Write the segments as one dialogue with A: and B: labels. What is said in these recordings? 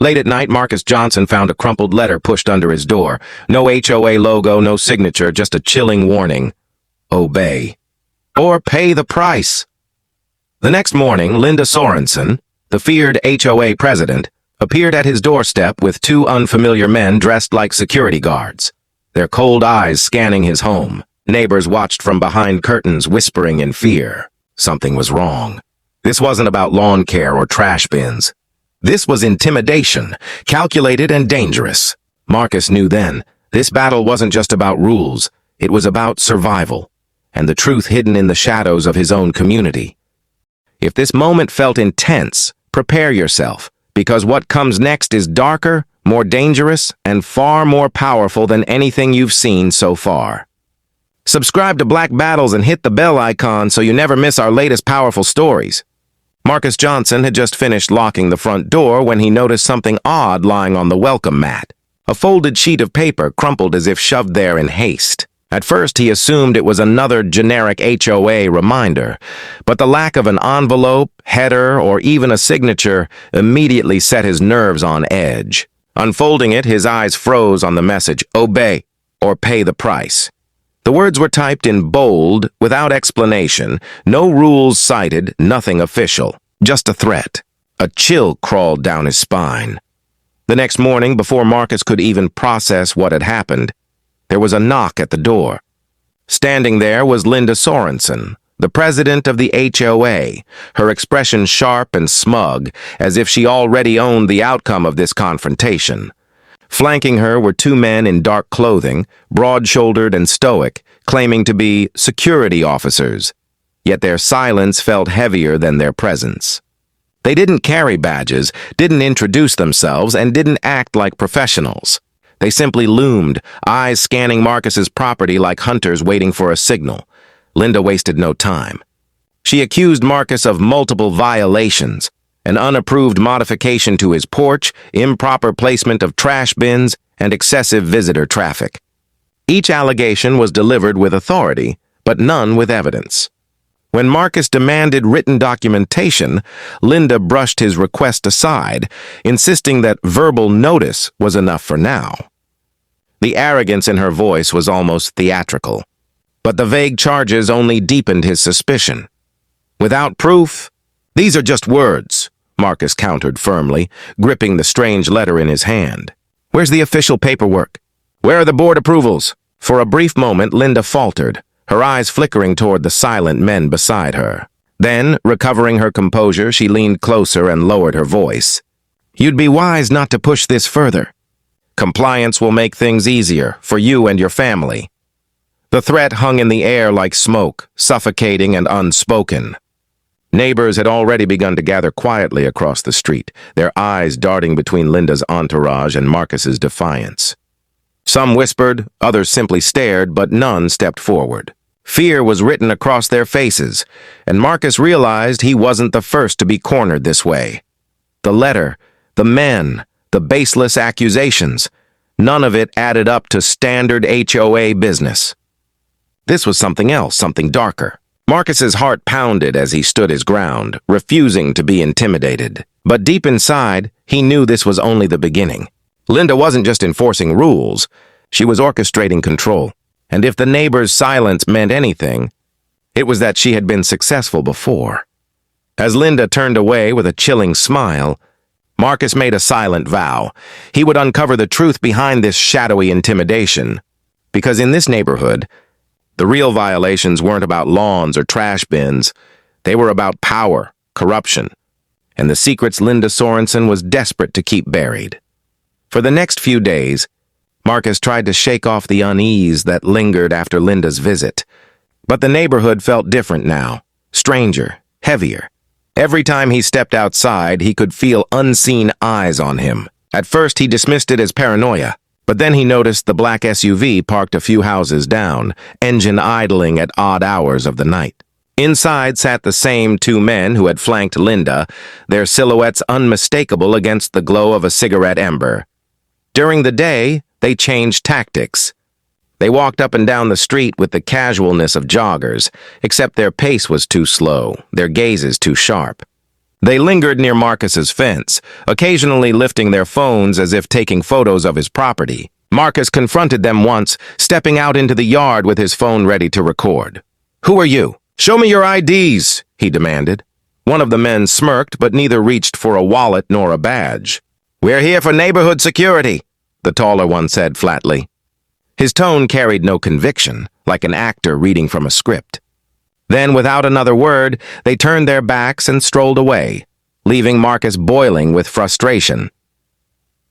A: Late at night, Marcus Johnson found a crumpled letter pushed under his door. No HOA logo, no signature, just a chilling warning. Obey. Or pay the price. The next morning, Linda Sorensen, the feared HOA president, appeared at his doorstep with two unfamiliar men dressed like security guards, their cold eyes scanning his home. Neighbors watched from behind curtains, whispering in fear. Something was wrong. This wasn't about lawn care or trash bins. This was intimidation, calculated and dangerous. Marcus knew then, this battle wasn't just about rules, it was about survival, and the truth hidden in the shadows of his own community. If this moment felt intense, prepare yourself, because what comes next is darker, more dangerous, and far more powerful than anything you've seen so far. Subscribe to Black Battles and hit the bell icon so you never miss our latest powerful stories. Marcus Johnson had just finished locking the front door when he noticed something odd lying on the welcome mat. A folded sheet of paper crumpled as if shoved there in haste. At first, he assumed it was another generic HOA reminder, but the lack of an envelope, header, or even a signature immediately set his nerves on edge. Unfolding it, his eyes froze on the message, "Obey, or pay the price." The words were typed in bold, without explanation, no rules cited, nothing official, just a threat. A chill crawled down his spine. The next morning, before Marcus could even process what had happened, there was a knock at the door. Standing there was Linda Sorensen, the president of the HOA, her expression sharp and smug, as if she already owned the outcome of this confrontation. Flanking her were two men in dark clothing, broad-shouldered and stoic, claiming to be security officers. Yet their silence felt heavier than their presence. They didn't carry badges, didn't introduce themselves, and didn't act like professionals. They simply loomed, eyes scanning Marcus's property like hunters waiting for a signal. Linda wasted no time. She accused Marcus of multiple violations, an unapproved modification to his porch, improper placement of trash bins, and excessive visitor traffic. Each allegation was delivered with authority, but none with evidence. When Marcus demanded written documentation, Linda brushed his request aside, insisting that verbal notice was enough for now. The arrogance in her voice was almost theatrical, but the vague charges only deepened his suspicion. Without proof, "These are just words," Marcus countered firmly, gripping the strange letter in his hand. "Where's the official paperwork? Where are the board approvals?" For a brief moment, Linda faltered, her eyes flickering toward the silent men beside her. Then, recovering her composure, she leaned closer and lowered her voice. "You'd be wise not to push this further. Compliance will make things easier for you and your family." The threat hung in the air like smoke, suffocating and unspoken. Neighbors had already begun to gather quietly across the street, their eyes darting between Linda's entourage and Marcus's defiance. Some whispered, others simply stared, but none stepped forward. Fear was written across their faces, and Marcus realized he wasn't the first to be cornered this way. The letter, the men, the baseless accusations, none of it added up to standard HOA business. This was something else, something darker. Marcus's heart pounded as he stood his ground, refusing to be intimidated. But deep inside, he knew this was only the beginning. Linda wasn't just enforcing rules, she was orchestrating control. And if the neighbor's silence meant anything, it was that she had been successful before. As Linda turned away with a chilling smile, Marcus made a silent vow. He would uncover the truth behind this shadowy intimidation. Because in this neighborhood, the real violations weren't about lawns or trash bins. They were about power, corruption, and the secrets Linda Sorensen was desperate to keep buried. For the next few days, Marcus tried to shake off the unease that lingered after Linda's visit. But the neighborhood felt different now, stranger, heavier. Every time he stepped outside, he could feel unseen eyes on him. At first, he dismissed it as paranoia. But then he noticed the black SUV parked a few houses down, engine idling at odd hours of the night. Inside sat the same two men who had flanked Linda, their silhouettes unmistakable against the glow of a cigarette ember. During the day, they changed tactics. They walked up and down the street with the casualness of joggers, except their pace was too slow, their gazes too sharp. They lingered near Marcus's fence, occasionally lifting their phones as if taking photos of his property. Marcus confronted them once, stepping out into the yard with his phone ready to record. "Who are you? Show me your IDs," he demanded. One of the men smirked, but neither reached for a wallet nor a badge. "We're here for neighborhood security," the taller one said flatly. His tone carried no conviction, like an actor reading from a script. Then, without another word, they turned their backs and strolled away, leaving Marcus boiling with frustration.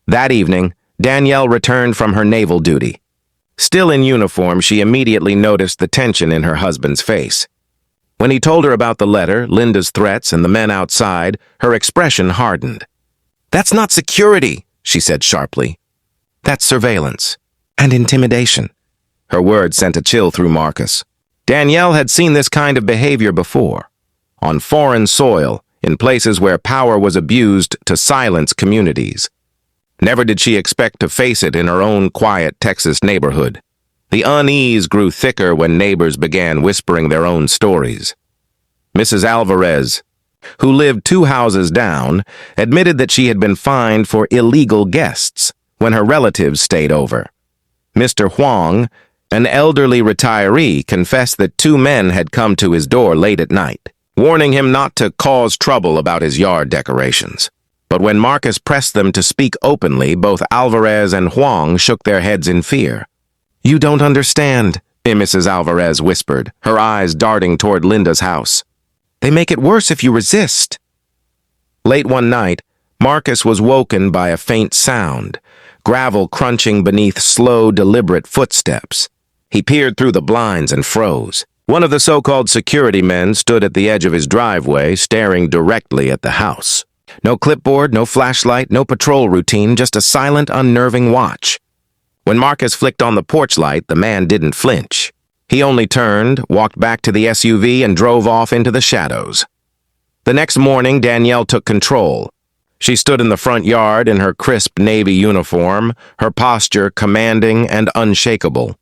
A: That evening, Danielle returned from her naval duty. Still in uniform, she immediately noticed the tension in her husband's face. When he told her about the letter, Linda's threats, and the men outside, her expression hardened. "That's not security," she said sharply. "That's surveillance and intimidation." Her words sent a chill through Marcus. Danielle had seen this kind of behavior before, on foreign soil, in places where power was abused to silence communities. Never did she expect to face it in her own quiet Texas neighborhood. The unease grew thicker when neighbors began whispering their own stories. Mrs. Alvarez, who lived 2 houses down, admitted that she had been fined for illegal guests when her relatives stayed over. Mr. Huang, an elderly retiree, confessed that 2 men had come to his door late at night, warning him not to cause trouble about his yard decorations. But when Marcus pressed them to speak openly, both Alvarez and Huang shook their heads in fear. "You don't understand," Mrs. Alvarez whispered, her eyes darting toward Linda's house. "They make it worse if you resist." Late one night, Marcus was woken by a faint sound, gravel crunching beneath slow, deliberate footsteps. He peered through the blinds and froze. One of the so-called security men stood at the edge of his driveway, staring directly at the house. No clipboard, no flashlight, no patrol routine, just a silent, unnerving watch. When Marcus flicked on the porch light, the man didn't flinch. He only turned, walked back to the SUV, and drove off into the shadows. The next morning, Danielle took control. She stood in the front yard in her crisp navy uniform, her posture commanding and unshakable.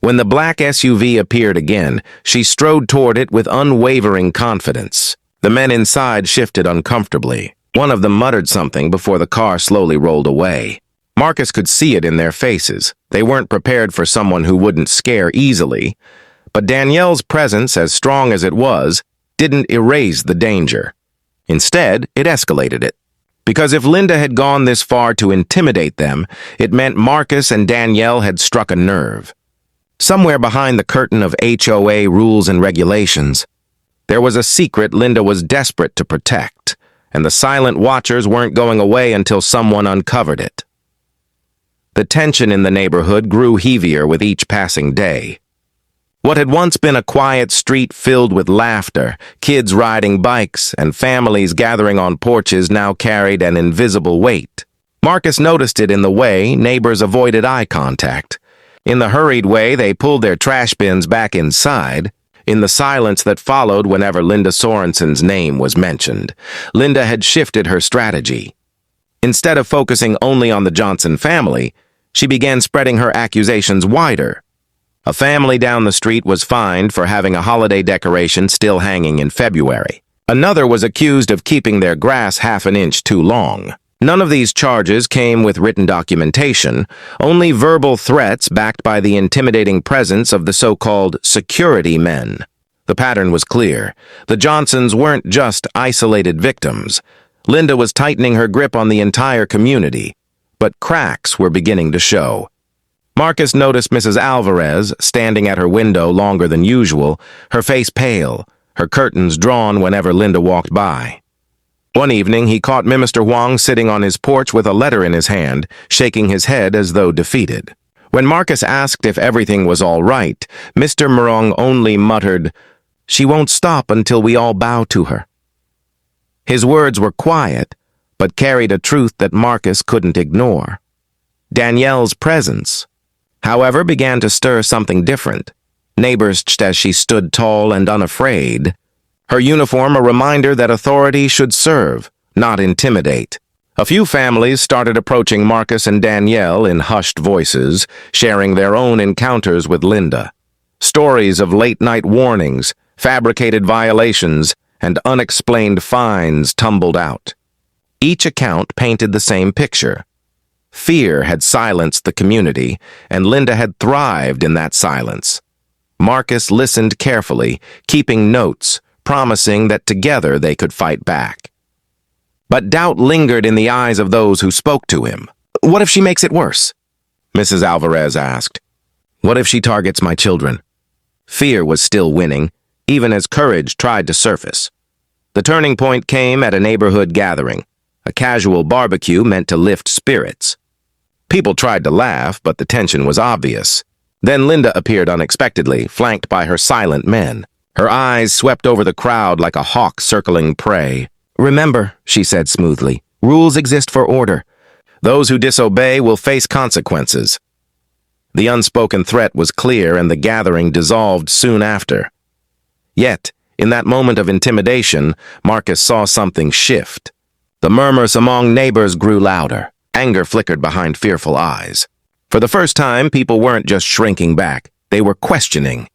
A: When the black SUV appeared again, she strode toward it with unwavering confidence. The men inside shifted uncomfortably. One of them muttered something before the car slowly rolled away. Marcus could see it in their faces. They weren't prepared for someone who wouldn't scare easily. But Danielle's presence, as strong as it was, didn't erase the danger. Instead, it escalated it. Because if Linda had gone this far to intimidate them, it meant Marcus and Danielle had struck a nerve. Somewhere behind the curtain of HOA rules and regulations, there was a secret Linda was desperate to protect, and the silent watchers weren't going away until someone uncovered it. The tension in the neighborhood grew heavier with each passing day. What had once been a quiet street filled with laughter, kids riding bikes, and families gathering on porches now carried an invisible weight. Marcus noticed it in the way neighbors avoided eye contact. In the hurried way they pulled their trash bins back inside. In the silence that followed whenever Linda Sorensen's name was mentioned, Linda had shifted her strategy. Instead of focusing only on the Johnson family, she began spreading her accusations wider. A family down the street was fined for having a holiday decoration still hanging in February. Another was accused of keeping their grass half an inch too long. None of these charges came with written documentation, only verbal threats backed by the intimidating presence of the so-called security men. The pattern was clear. The Johnsons weren't just isolated victims. Linda was tightening her grip on the entire community, but cracks were beginning to show. Marcus noticed Mrs. Alvarez standing at her window longer than usual, her face pale, her curtains drawn whenever Linda walked by. One evening, he caught Mr. Huang sitting on his porch with a letter in his hand, shaking his head as though defeated. When Marcus asked if everything was all right, Mr. Murong only muttered, "She won't stop until we all bow to her." His words were quiet, but carried a truth that Marcus couldn't ignore. Danielle's presence, however, began to stir something different. Neighbors watched as she stood tall and unafraid, her uniform a reminder that authority should serve, not intimidate. A few families started approaching Marcus and Danielle in hushed voices, sharing their own encounters with Linda. Stories of late-night warnings, fabricated violations, and unexplained fines tumbled out. Each account painted the same picture. Fear had silenced the community, and Linda had thrived in that silence. Marcus listened carefully, keeping notes, promising that together they could fight back. But doubt lingered in the eyes of those who spoke to him. "What if she makes it worse?" Mrs. Alvarez asked. "What if she targets my children?" Fear was still winning, even as courage tried to surface. The turning point came at a neighborhood gathering, a casual barbecue meant to lift spirits. People tried to laugh, but the tension was obvious. Then Linda appeared unexpectedly, flanked by her silent men. Her eyes swept over the crowd like a hawk circling prey. "Remember," she said smoothly, "rules exist for order. Those who disobey will face consequences." The unspoken threat was clear, and the gathering dissolved soon after. Yet, in that moment of intimidation, Marcus saw something shift. The murmurs among neighbors grew louder. Anger flickered behind fearful eyes. For the first time, people weren't just shrinking back. They were questioning.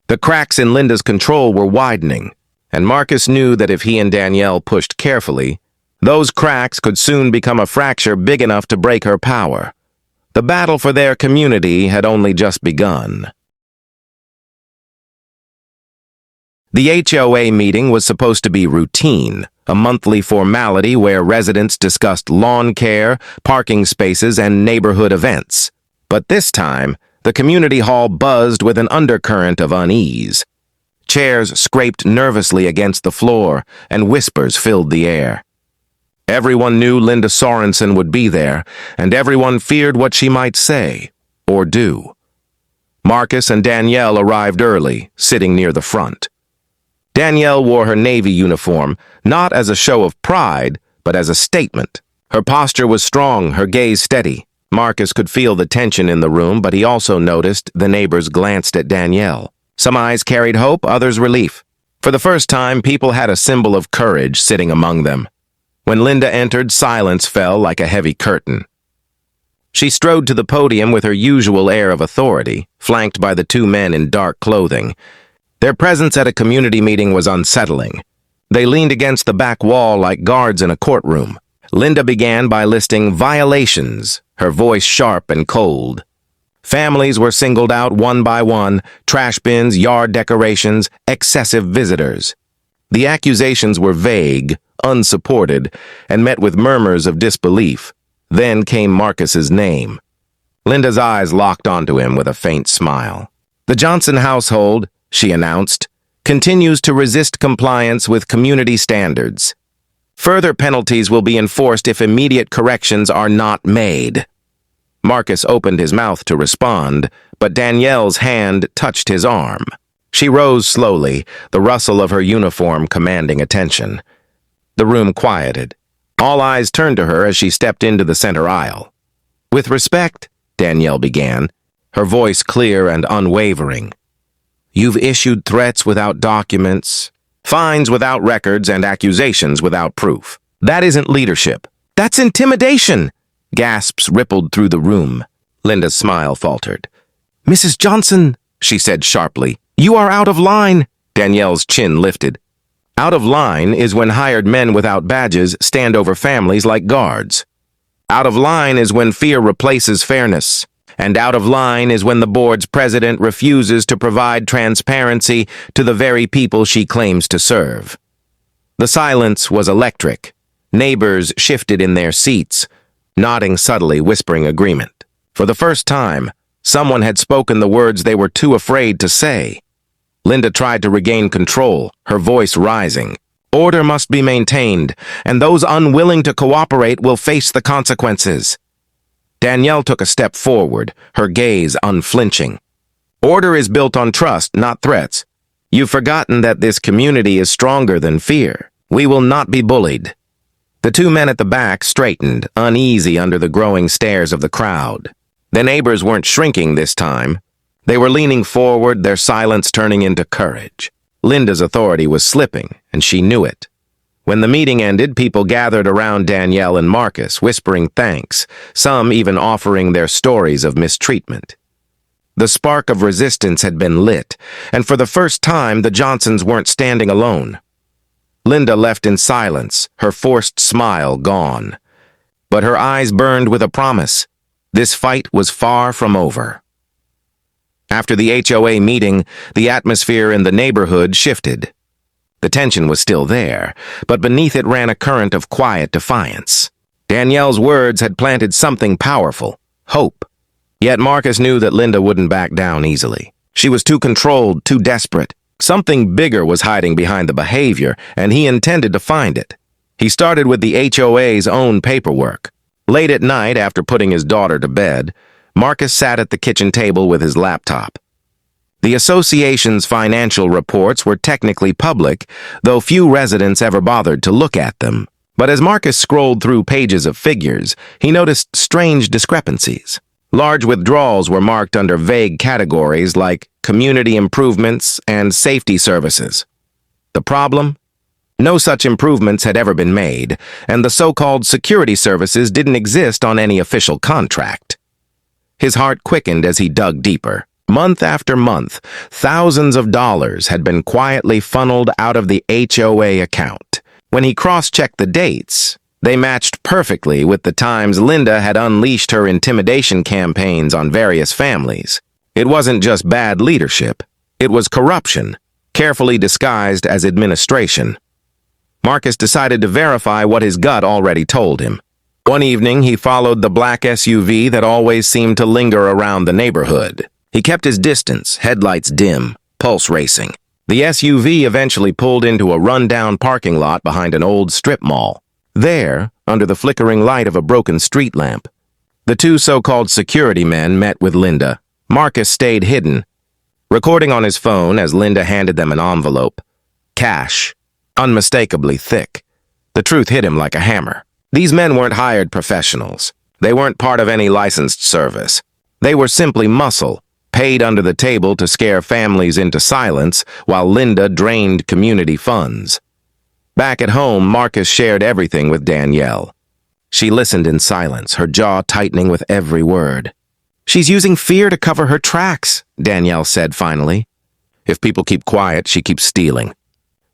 A: The cracks in Linda's control were widening, and Marcus knew that if he and Danielle pushed carefully, those cracks could soon become a fracture big enough to break her power. The battle for their community had only just begun. The HOA meeting was supposed to be routine, a monthly formality where residents discussed lawn care, parking spaces, and neighborhood events. But this time, the community hall buzzed with an undercurrent of unease. Chairs scraped nervously against the floor, and whispers filled the air. Everyone knew Linda Sorensen would be there, and everyone feared what she might say or do. Marcus and Danielle arrived early, sitting near the front. Danielle wore her Navy uniform, not as a show of pride, but as a statement. Her posture was strong, her gaze steady. Marcus could feel the tension in the room, but he also noticed the neighbors glanced at Danielle. Some eyes carried hope, others relief. For the first time, people had a symbol of courage sitting among them. When Linda entered, silence fell like a heavy curtain. She strode to the podium with her usual air of authority, flanked by the two men in dark clothing. Their presence at a community meeting was unsettling. They leaned against the back wall like guards in a courtroom. Linda began by listing violations, her voice sharp and cold. Families were singled out one by one, trash bins, yard decorations, excessive visitors. The accusations were vague, unsupported, and met with murmurs of disbelief. Then came Marcus's name. Linda's eyes locked onto him with a faint smile. "The Johnson household," she announced, "continues to resist compliance with community standards. Further penalties will be enforced if immediate corrections are not made." Marcus opened his mouth to respond, but Danielle's hand touched his arm. She rose slowly, the rustle of her uniform commanding attention. The room quieted. All eyes turned to her as she stepped into the center aisle. "With respect," Danielle began, her voice clear and unwavering. "You've issued threats without documents, fines without records, and accusations without proof. That isn't leadership. That's intimidation!" Gasps rippled through the room. Linda's smile faltered. "Mrs. Johnson," she said sharply, "you are out of line." Danielle's chin lifted. Out of line is when hired men without badges stand over families like guards. Out of line is when fear replaces fairness. And out of line is when the board's president refuses to provide transparency to the very people she claims to serve. The silence was electric. Neighbors shifted in their seats, nodding subtly, whispering agreement. For the first time, someone had spoken the words they were too afraid to say. Linda tried to regain control, her voice rising. "Order must be maintained, and those unwilling to cooperate will face the consequences." Danielle took a step forward, her gaze unflinching. "Order is built on trust, not threats. You've forgotten that this community is stronger than fear. We will not be bullied." The two men at the back straightened, uneasy under the growing stares of the crowd. The neighbors weren't shrinking this time. They were leaning forward, their silence turning into courage. Linda's authority was slipping, and she knew it. When the meeting ended, people gathered around Danielle and Marcus, whispering thanks, some even offering their stories of mistreatment. The spark of resistance had been lit, and for the first time, the Johnsons weren't standing alone. Linda left in silence, her forced smile gone. But her eyes burned with a promise. This fight was far from over. After the HOA meeting, the atmosphere in the neighborhood shifted. The tension was still there, but beneath it ran a current of quiet defiance. Danielle's words had planted something powerful, hope. Yet Marcus knew that Linda wouldn't back down easily. She was too controlled, too desperate. Something bigger was hiding behind the behavior, and he intended to find it. He started with the HOA's own paperwork. Late at night, after putting his daughter to bed, Marcus sat at the kitchen table with his laptop. The association's financial reports were technically public, though few residents ever bothered to look at them. But as Marcus scrolled through pages of figures, he noticed strange discrepancies. Large withdrawals were marked under vague categories like community improvements and safety services. The problem? No such improvements had ever been made, and the so-called security services didn't exist on any official contract. His heart quickened as he dug deeper. Month after month, thousands of dollars had been quietly funneled out of the HOA account. When he cross-checked the dates, they matched perfectly with the times Linda had unleashed her intimidation campaigns on various families. It wasn't just bad leadership. It was corruption, carefully disguised as administration. Marcus decided to verify what his gut already told him. One evening, he followed the black SUV that always seemed to linger around the neighborhood. He kept his distance, headlights dim, pulse racing. The SUV eventually pulled into a run-down parking lot behind an old strip mall. There, under the flickering light of a broken street lamp, the two so-called security men met with Linda. Marcus stayed hidden, recording on his phone as Linda handed them an envelope. Cash, unmistakably thick. The truth hit him like a hammer. These men weren't hired professionals. They weren't part of any licensed service. They were simply muscle, paid under the table to scare families into silence while Linda drained community funds. Back at home, Marcus shared everything with Danielle. She listened in silence, her jaw tightening with every word. "She's using fear to cover her tracks," Danielle said finally. "If people keep quiet, she keeps stealing.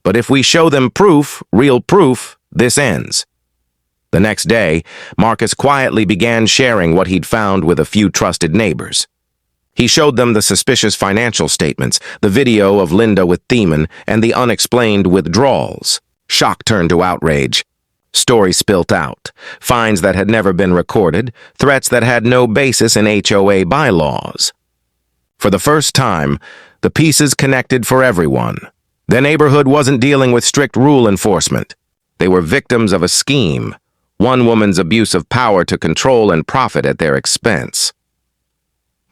A: But if we show them proof, real proof, this ends." The next day, Marcus quietly began sharing what he'd found with a few trusted neighbors. He showed them the suspicious financial statements, the video of Linda with Thiemann, and the unexplained withdrawals. Shock turned to outrage. Stories spilt out, fines that had never been recorded, threats that had no basis in HOA bylaws. For the first time, the pieces connected for everyone. The neighborhood wasn't dealing with strict rule enforcement. They were victims of a scheme, one woman's abuse of power to control and profit at their expense.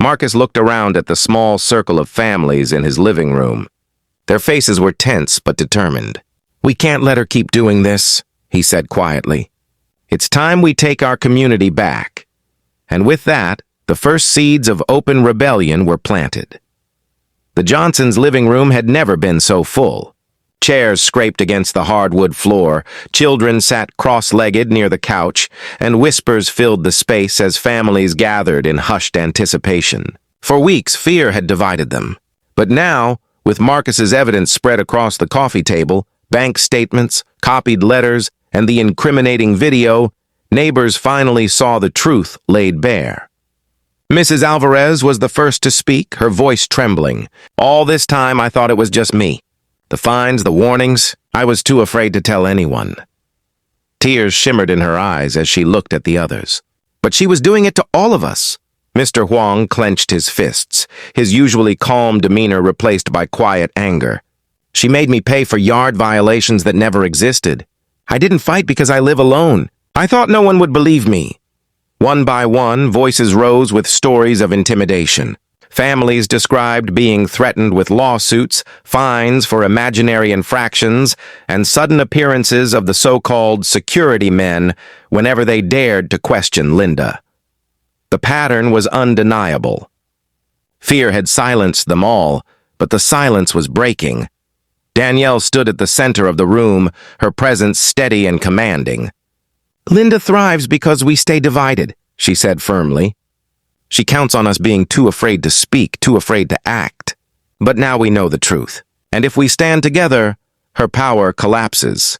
A: Marcus looked around at the small circle of families in his living room. Their faces were tense but determined. "We can't let her keep doing this," he said quietly. "It's time we take our community back." And with that, the first seeds of open rebellion were planted. The Johnsons' living room had never been so full. Chairs scraped against the hardwood floor, children sat cross-legged near the couch, and whispers filled the space as families gathered in hushed anticipation. For weeks, fear had divided them. But now, with Marcus's evidence spread across the coffee table, bank statements, copied letters, and the incriminating video, neighbors finally saw the truth laid bare. Mrs. Alvarez was the first to speak, her voice trembling. "All this time I thought it was just me. The fines, the warnings, I was too afraid to tell anyone." Tears shimmered in her eyes as she looked at the others. "But she was doing it to all of us." Mr. Huang clenched his fists, his usually calm demeanor replaced by quiet anger. "She made me pay for yard violations that never existed. I didn't fight because I live alone. I thought no one would believe me." One by one, voices rose with stories of intimidation. Families described being threatened with lawsuits, fines for imaginary infractions, and sudden appearances of the so-called security men whenever they dared to question Linda. The pattern was undeniable. Fear had silenced them all, but the silence was breaking. Danielle stood at the center of the room, her presence steady and commanding. "Linda thrives because we stay divided," she said firmly. "She counts on us being too afraid to speak, too afraid to act. But now we know the truth. And if we stand together, her power collapses.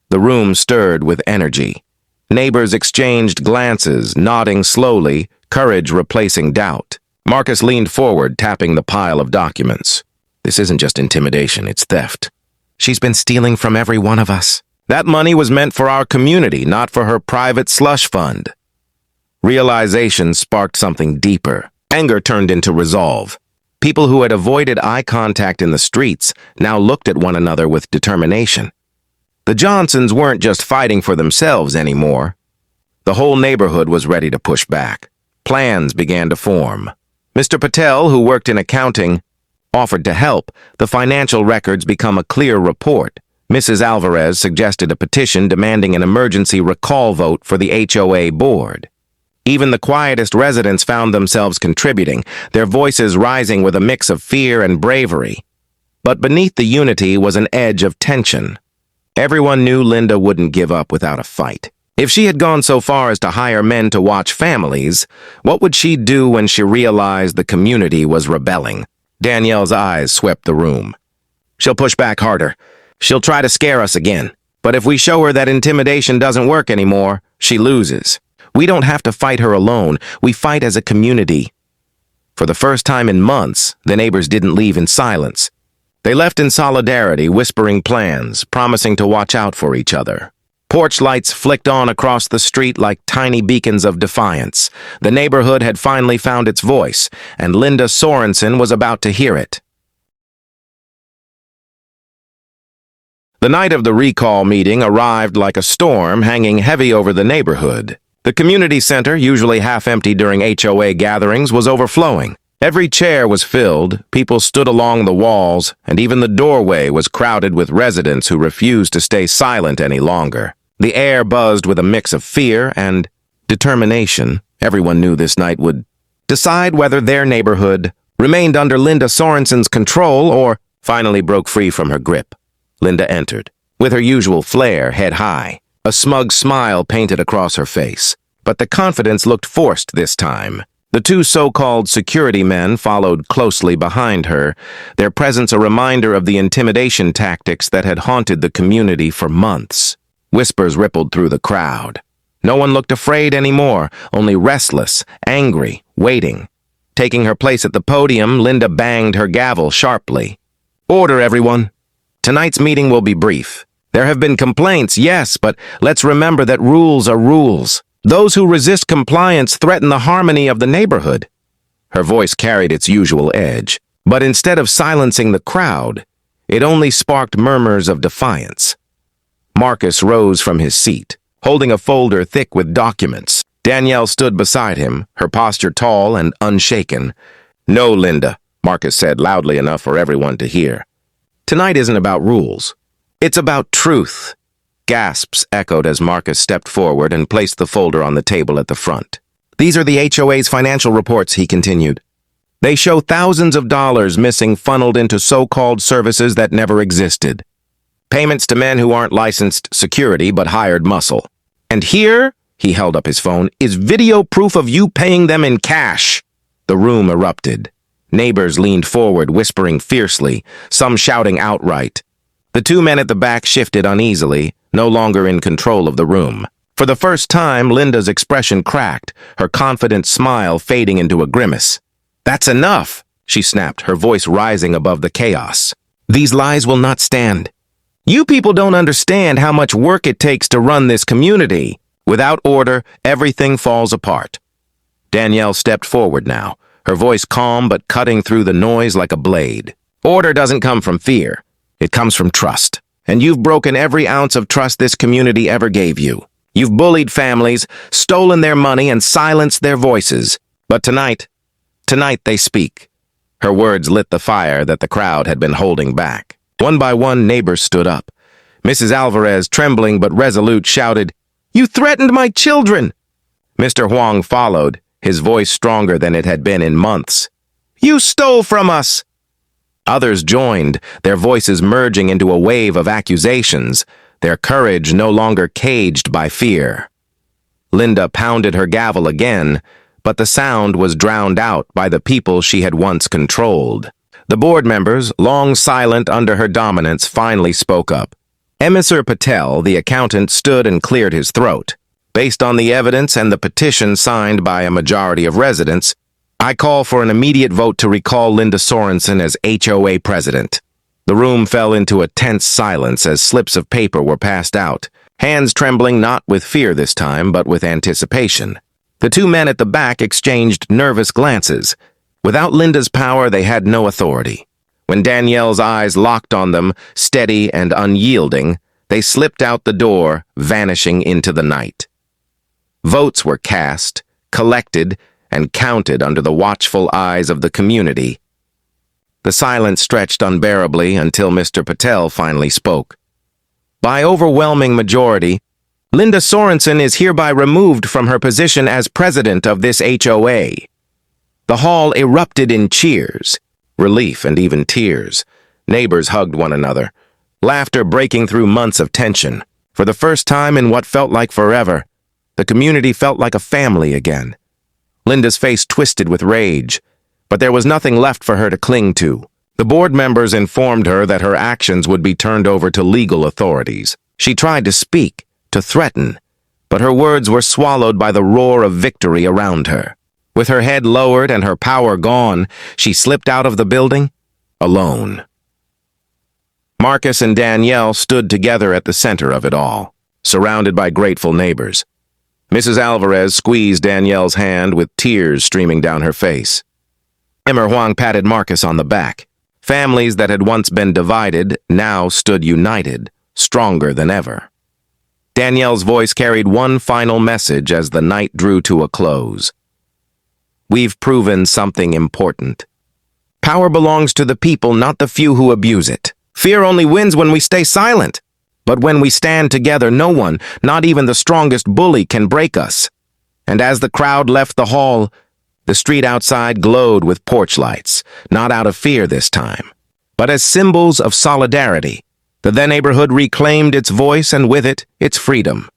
A: The room stirred with energy. Neighbors exchanged glances, nodding slowly, courage replacing doubt. Marcus leaned forward, tapping the pile of documents. This isn't just intimidation, it's theft. She's been stealing from every one of us. That money was meant for our community, not for her private slush fund. Realization sparked something deeper. Anger turned into resolve. People who had avoided eye contact in the streets now looked at one another with determination. The Johnsons weren't just fighting for themselves anymore. The whole neighborhood was ready to push back. Plans began to form. Mr. Patel, who worked in accounting, offered to help. The financial records become a clear report. Mrs. Alvarez suggested a petition demanding an emergency recall vote for the HOA board. Even the quietest residents found themselves contributing, their voices rising with a mix of fear and bravery. But beneath the unity was an edge of tension. Everyone knew Linda wouldn't give up without a fight. If she had gone so far as to hire men to watch families, what would she do when she realized the community was rebelling? Danielle's eyes swept the room. She'll push back harder. She'll try to scare us again. But if we show her that intimidation doesn't work anymore, she loses. We don't have to fight her alone. We fight as a community. For the first time in months, the neighbors didn't leave in silence. They left in solidarity, whispering plans, promising to watch out for each other. Porch lights flicked on across the street like tiny beacons of defiance. The neighborhood had finally found its voice, and Linda Sorensen was about to hear it. The night of the recall meeting arrived like a storm, hanging heavy over the neighborhood. The community center, usually half-empty during HOA gatherings, was overflowing. Every chair was filled, people stood along the walls, and even the doorway was crowded with residents who refused to stay silent any longer. The air buzzed with a mix of fear and determination. Everyone knew this night would decide whether their neighborhood remained under Linda Sorensen's control or finally broke free from her grip. Linda entered, with her usual flair, head high. A smug smile painted across her face, but the confidence looked forced this time. The two so-called security men followed closely behind her, their presence a reminder of the intimidation tactics that had haunted the community for months. Whispers rippled through the crowd. No one looked afraid anymore, only restless, angry, waiting. Taking her place at the podium, Linda banged her gavel sharply. "Order, everyone. Tonight's meeting will be brief. There have been complaints, yes, but let's remember that rules are rules. Those who resist compliance threaten the harmony of the neighborhood." Her voice carried its usual edge, but instead of silencing the crowd, it only sparked murmurs of defiance. Marcus rose from his seat, holding a folder thick with documents. Danielle stood beside him, her posture tall and unshaken. "No, Linda," Marcus said loudly enough for everyone to hear. "Tonight isn't about rules. It's about truth." Gasps echoed as Marcus stepped forward and placed the folder on the table at the front. "These are the HOA's financial reports," he continued. "They show thousands of dollars missing funneled into so-called services that never existed. Payments to men who aren't licensed security but hired muscle. And here," he held up his phone, "is video proof of you paying them in cash." The room erupted. Neighbors leaned forward, whispering fiercely, some shouting outright. The two men at the back shifted uneasily, no longer in control of the room. For the first time, Linda's expression cracked, her confident smile fading into a grimace. "That's enough," she snapped, her voice rising above the chaos. "These lies will not stand. You people don't understand how much work it takes to run this community. Without order, everything falls apart." Danielle stepped forward now, her voice calm but cutting through the noise like a blade. "Order doesn't come from fear. It comes from trust. And you've broken every ounce of trust this community ever gave you. You've bullied families, stolen their money, and silenced their voices. But tonight they speak." Her words lit the fire that the crowd had been holding back. One by one, neighbors stood up. Mrs. Alvarez, trembling but resolute, shouted, "You threatened my children!" Mr. Huang followed, his voice stronger than it had been in months. "You stole from us!" Others joined, their voices merging into a wave of accusations, their courage no longer caged by fear. Linda pounded her gavel again, but the sound was drowned out by the people she had once controlled. The board members, long silent under her dominance, finally spoke up. Emissary Patel, the accountant, stood and cleared his throat. Based on the evidence and the petition signed by a majority of residents, I call for an immediate vote to recall Linda Sorensen as HOA president. The room fell into a tense silence as slips of paper were passed out, hands trembling not with fear this time, but with anticipation. The two men at the back exchanged nervous glances. Without Linda's power, they had no authority. When Danielle's eyes locked on them, steady and unyielding, they slipped out the door, vanishing into the night. Votes were cast, collected, and counted under the watchful eyes of the community. The silence stretched unbearably until Mr. Patel finally spoke. By overwhelming majority, Linda Sorensen is hereby removed from her position as president of this HOA. The hall erupted in cheers, relief, and even tears. Neighbors hugged one another, laughter breaking through months of tension. For the first time in what felt like forever, the community felt like a family again. Linda's face twisted with rage, but there was nothing left for her to cling to. The board members informed her that her actions would be turned over to legal authorities. She tried to speak, to threaten, but her words were swallowed by the roar of victory around her. With her head lowered and her power gone, she slipped out of the building, alone. Marcus and Danielle stood together at the center of it all, surrounded by grateful neighbors. Mrs. Alvarez squeezed Danielle's hand with tears streaming down her face. Emmer Huang patted Marcus on the back. Families that had once been divided now stood united, stronger than ever. Danielle's voice carried one final message as the night drew to a close. We've proven something important. Power belongs to the people, not the few who abuse it. Fear only wins when we stay silent. But when we stand together, no one, not even the strongest bully, can break us. And as the crowd left the hall, the street outside glowed with porch lights, not out of fear this time, but as symbols of solidarity. The then neighborhood reclaimed its voice and with it, its freedom.